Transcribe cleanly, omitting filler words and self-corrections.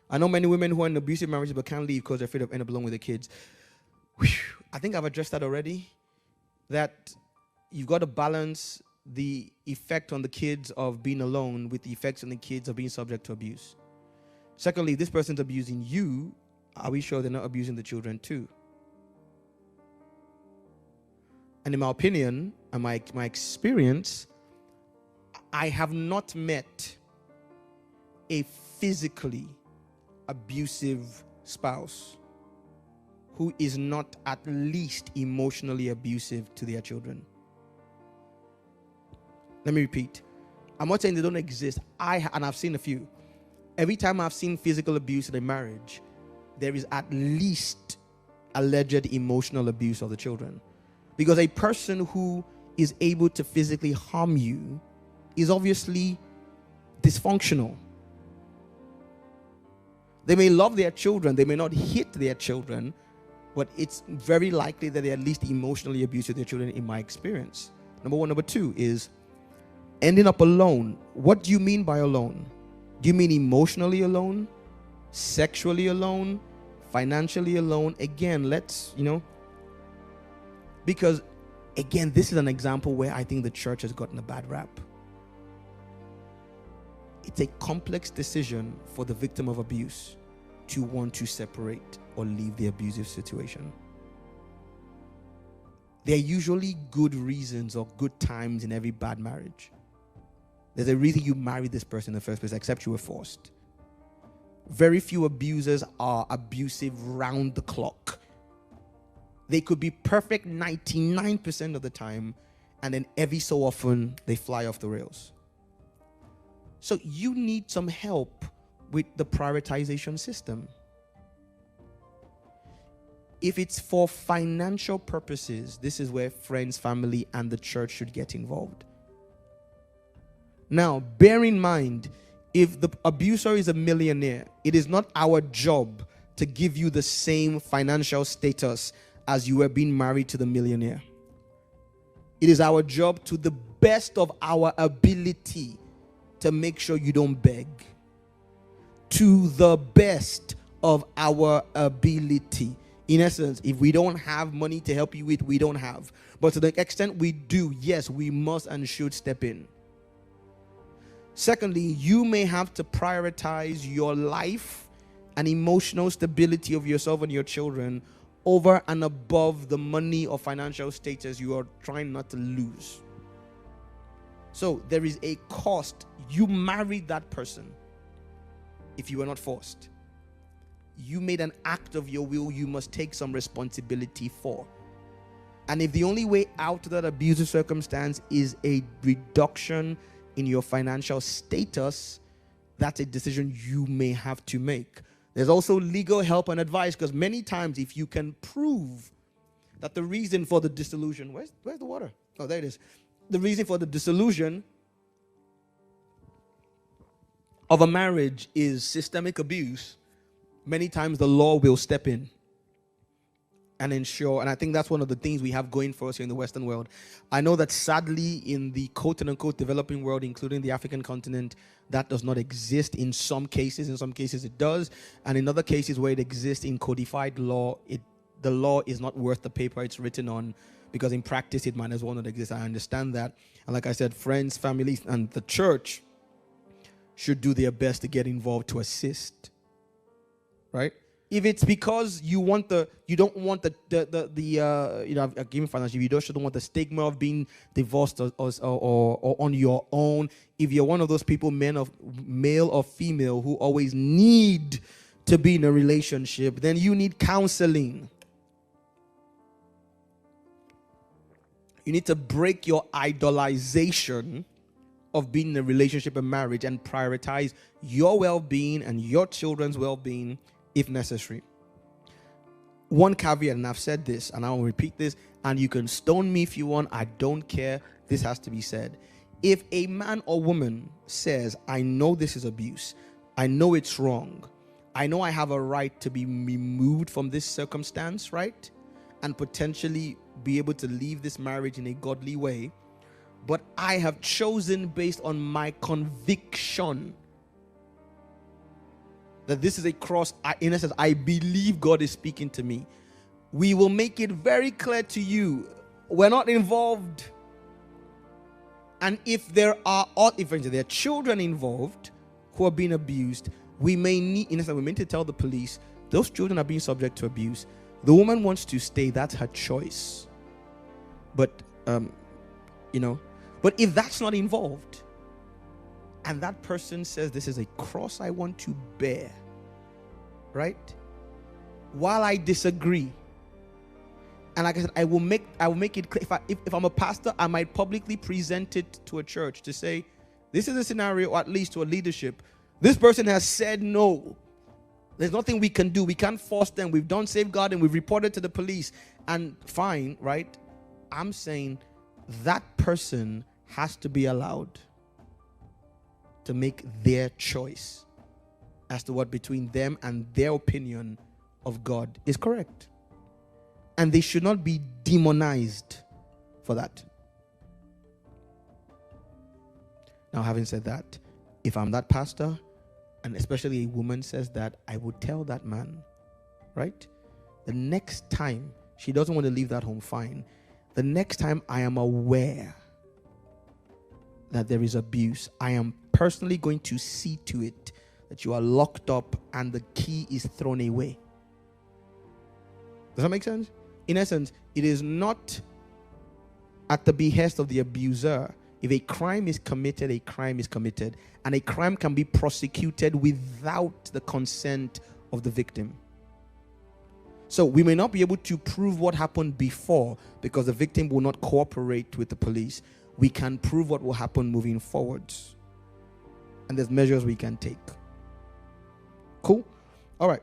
I know many women who are in abusive marriages but can't leave because they're afraid of ending up alone with their kids. Whew. I think I've addressed that already. That you've got to balance the effect on the kids of being alone with the effects on the kids of being subject to abuse. Secondly, if this person's abusing you, are we sure they're not abusing the children too? And in my opinion and my experience, I have not met a physically abusive spouse who is not at least emotionally abusive to their children. Let me repeat. I'm not saying they don't exist. And I've seen a few. Every time I've seen physical abuse in a marriage, there is at least alleged emotional abuse of the children. Because a person who is able to physically harm you is obviously dysfunctional. They may love their children, they may not hit their children, but it's very likely that they're at least emotionally abusive to their children in my experience. Number one. Number two is ending up alone. What do you mean by alone? Do you mean emotionally alone? Sexually alone? Financially alone? Again, because again, this is an example where I think the church has gotten a bad rap. It's a complex decision for the victim of abuse to want to separate or leave the abusive situation. There are usually good reasons or good times in every bad marriage. There's a reason you married this person in the first place, except you were forced. Very few abusers are abusive round the clock. They could be perfect 99% of the time, and then every so often they fly off the rails. So you need some help with the prioritization system. If it's for financial purposes, this is where friends, family, and the church should get involved. Now, bear in mind, if the abuser is a millionaire, it is not our job to give you the same financial status as you were being married to the millionaire. It is our job, to the best of our ability, to make sure you don't beg. To the best of our ability. In essence, if we don't have money to help you with, we don't have. But to the extent we do, yes, we must and should step in. Secondly, you may have to prioritize your life and emotional stability of yourself and your children over and above the money or financial status you are trying not to lose. So there is a cost. You married that person if you were not forced. You made an act of your will you must take some responsibility for. And if the only way out of that abusive circumstance is a reduction in your financial status, that's a decision you may have to make. There's also legal help and advice, because many times if you can prove that the reason for the dissolution, where's the water? Oh, there it is. The reason for the dissolution of a marriage is systemic abuse, many times the law will step in and ensure, and I think that's one of the things we have going for us here in the Western world. I know that sadly in the quote-unquote developing world, including the African continent, that does not exist in some cases. In some cases it does, and in other cases where it exists in codified law, the law is not worth the paper it's written on, because in practice it might as well not exist. I understand that. And like I said, friends, families, and the church should do their best to get involved to assist. Right? If it's because you don't want giving financial, you don't want the stigma of being divorced or on your own. If you're one of those people, male or female, who always need to be in a relationship, then you need counseling. You need to break your idolization of being in a relationship and marriage and prioritize your well-being and your children's well-being if necessary. One caveat, and I've said this and I will repeat this, and you can stone me if you want, I don't care, this has to be said. If a man or woman says, I know this is abuse, I know it's wrong, I know I have a right to be removed from this circumstance, right, and potentially be able to leave this marriage in a godly way, but I have chosen based on my conviction that this is a cross, in essence, I believe God is speaking to me, we will make it very clear to you, we're not involved. And if there are children involved who are being abused, we may need, in essence, we need to tell the police, those children are being subject to abuse. The woman wants to stay, that's her choice. But, but if that's not involved, and that person says, this is a cross I want to bear, right? While I disagree, and like I said, I will make it clear. If I'm a pastor, I might publicly present it to a church to say, this is a scenario, or at least to a leadership. This person has said no. There's nothing we can do. We can't force them. We've done safeguarding. We've reported to the police. And fine, right? I'm saying that person has to be allowed to make their choice as to what between them and their opinion of God is correct. And they should not be demonized for that. Now, having said that, if I'm that pastor, and especially a woman says that, I would tell that man, right? The next time, she doesn't want to leave that home, fine. The next time I am aware that there is abuse, I am personally going to see to it that you are locked up and the key is thrown away. Does that make sense? In essence, it is not at the behest of the abuser. If a crime is committed, a crime is committed. And a crime can be prosecuted without the consent of the victim. So we may not be able to prove what happened before because the victim will not cooperate with the police. We can prove what will happen moving forwards. And there's measures we can take. Cool? All right.